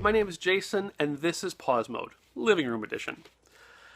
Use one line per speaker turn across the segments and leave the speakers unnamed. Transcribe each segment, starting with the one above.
my name is Jason, and this is Pause Mode, Living Room Edition.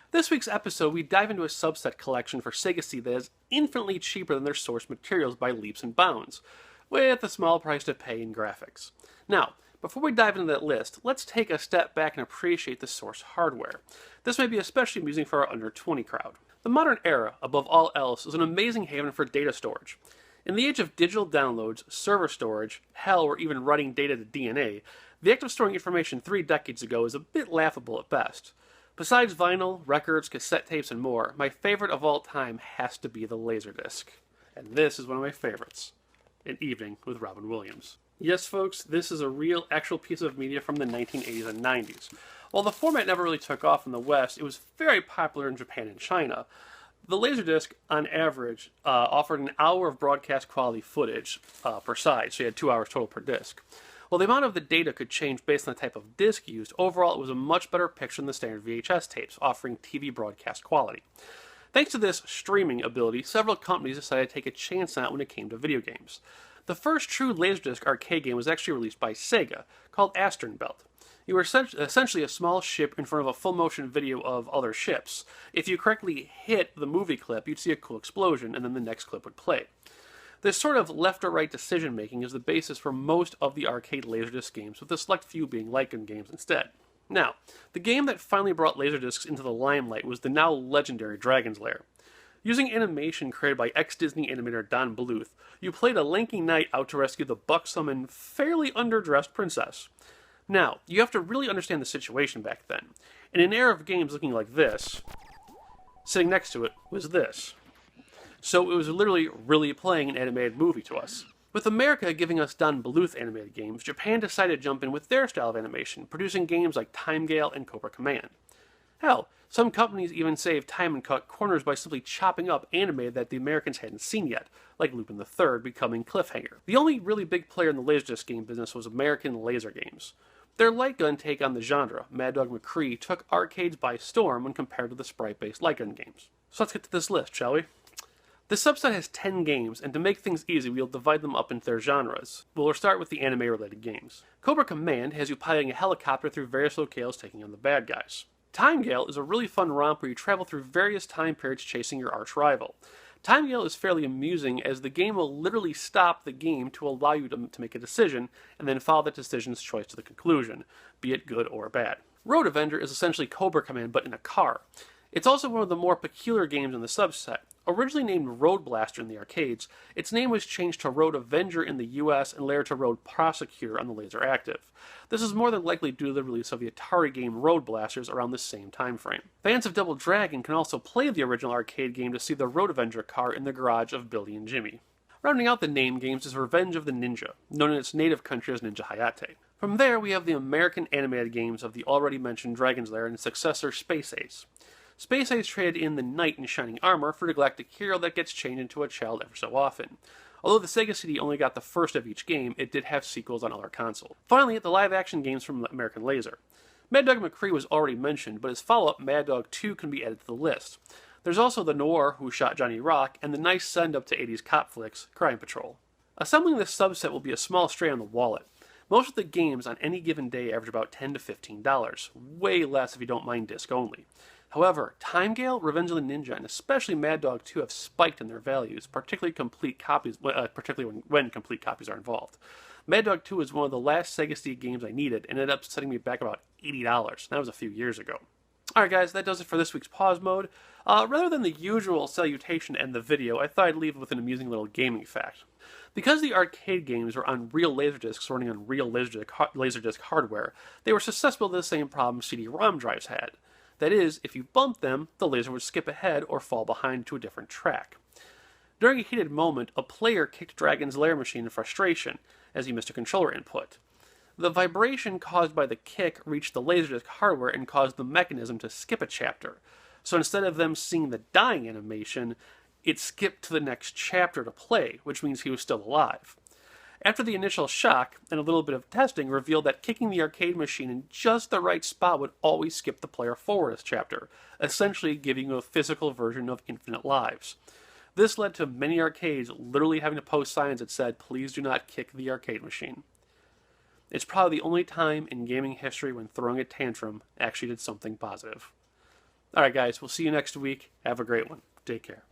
This week's episode, we dive into a subset collection for Sega CD that is infinitely cheaper than their source materials by leaps and bounds, with a small price to pay in graphics. Now, before we dive into that list, let's take a step back and appreciate the source hardware. This may be especially amusing for our under 20 crowd. The modern era, above all else, is an amazing haven for data storage. In the age of digital downloads, server storage, hell, or even writing data to DNA, the act of storing information 3 decades ago is a bit laughable at best. Besides vinyl, records, cassette tapes, and more, my favorite of all time has to be the Laserdisc. And this is one of my favorites. An Evening with Robin Williams. Yes, folks, this is a real, actual piece of media from the 1980s and 90s. While the format never really took off in the West, it was very popular in Japan and China. The Laserdisc, on average, offered an hour of broadcast quality footage per side, so you had 2 hours total per disc. While the amount of the data could change based on the type of disc used, overall it was a much better picture than the standard VHS tapes, offering TV broadcast quality. Thanks to this streaming ability, several companies decided to take a chance on it when it came to video games. The first true Laserdisc arcade game was actually released by Sega, called Belt. You were essentially a small ship in front of a full-motion video of other ships. If you correctly hit the movie clip, you'd see a cool explosion, and then the next clip would play. This sort of left or right decision making is the basis for most of the arcade Laserdisc games, with a select few being light gun games instead. Now, the game that finally brought Laserdiscs into the limelight was the now legendary Dragon's Lair. Using animation created by ex-Disney animator Don Bluth, you played a lanky knight out to rescue the buxom and fairly underdressed princess. Now, you have to really understand the situation back then. In an era of games looking like this, sitting next to it was this. So it was literally really playing an animated movie to us. With America giving us Don Bluth animated games, Japan decided to jump in with their style of animation, producing games like Time Gale and Cobra Command. Hell, some companies even saved time and cut corners by simply chopping up anime that the Americans hadn't seen yet, like Lupin the Third becoming Cliffhanger. The only really big player in the Laserdisc game business was American Laser Games. Their light gun take on the genre, Mad Dog McCree, took arcades by storm when compared to the sprite-based light gun games. So let's get to this list, shall we? This subset has 10 games, and to make things easy, we'll divide them up into their genres. We'll start with the anime-related games. Cobra Command has you piloting a helicopter through various locales taking on the bad guys. Time Gale is a really fun romp where you travel through various time periods chasing your arch-rival. Time Gale is fairly amusing as the game will literally stop the game to allow you to make a decision, and then follow that decision's choice to the conclusion, be it good or bad. Road Avenger is essentially Cobra Command, but in a car. It's also one of the more peculiar games in the subset. Originally named Road Blaster in the arcades, its name was changed to Road Avenger in the US and later to Road Prosecutor on the Laser Active. This is more than likely due to the release of the Atari game Road Blasters around the same time frame. Fans of Double Dragon can also play the original arcade game to see the Road Avenger car in the garage of Billy and Jimmy. Rounding out the name games is Revenge of the Ninja, known in its native country as Ninja Hayate. From there we have the American animated games of the already mentioned Dragon's Lair and its successor Space Ace. Space Ace traded in the knight in shining armor for a galactic hero that gets changed into a child ever so often. Although the Sega CD only got the first of each game, it did have sequels on other consoles. Finally, the live-action games from American Laser. Mad Dog McCree was already mentioned, but his follow-up, Mad Dog 2, can be added to the list. There's also the noir Who Shot Johnny Rock, and the nice send-up to 80s cop flicks, Crime Patrol. Assembling this subset will be a small strain on the wallet. Most of the games on any given day average about $10 to $15, way less if you don't mind disc only. However, Time Gale, Revenge of the Ninja, and especially Mad Dog 2 have spiked in their values, particularly when complete copies are involved. Mad Dog 2 is one of the last Sega CD games I needed, and ended up setting me back about $80. That was a few years ago. Alright guys, that does it for this week's Pause Mode. Rather than the usual salutation and the video, I thought I'd leave with an amusing little gaming fact. Because the arcade games were on real Laserdiscs running on real Laserdisc hardware, they were susceptible to the same problem CD-ROM drives had. That is, if you bumped them, the laser would skip ahead or fall behind to a different track. During a heated moment, a player kicked Dragon's Lair machine in frustration, as he missed a controller input. The vibration caused by the kick reached the Laserdisc hardware and caused the mechanism to skip a chapter. So instead of them seeing the dying animation, it skipped to the next chapter to play, which means he was still alive. After the initial shock, and a little bit of testing revealed that kicking the arcade machine in just the right spot would always skip the player forward a chapter, essentially giving you a physical version of infinite lives. This led to many arcades literally having to post signs that said, "Please do not kick the arcade machine." It's probably the only time in gaming history when throwing a tantrum actually did something positive. Alright guys, we'll see you next week. Have a great one. Take care.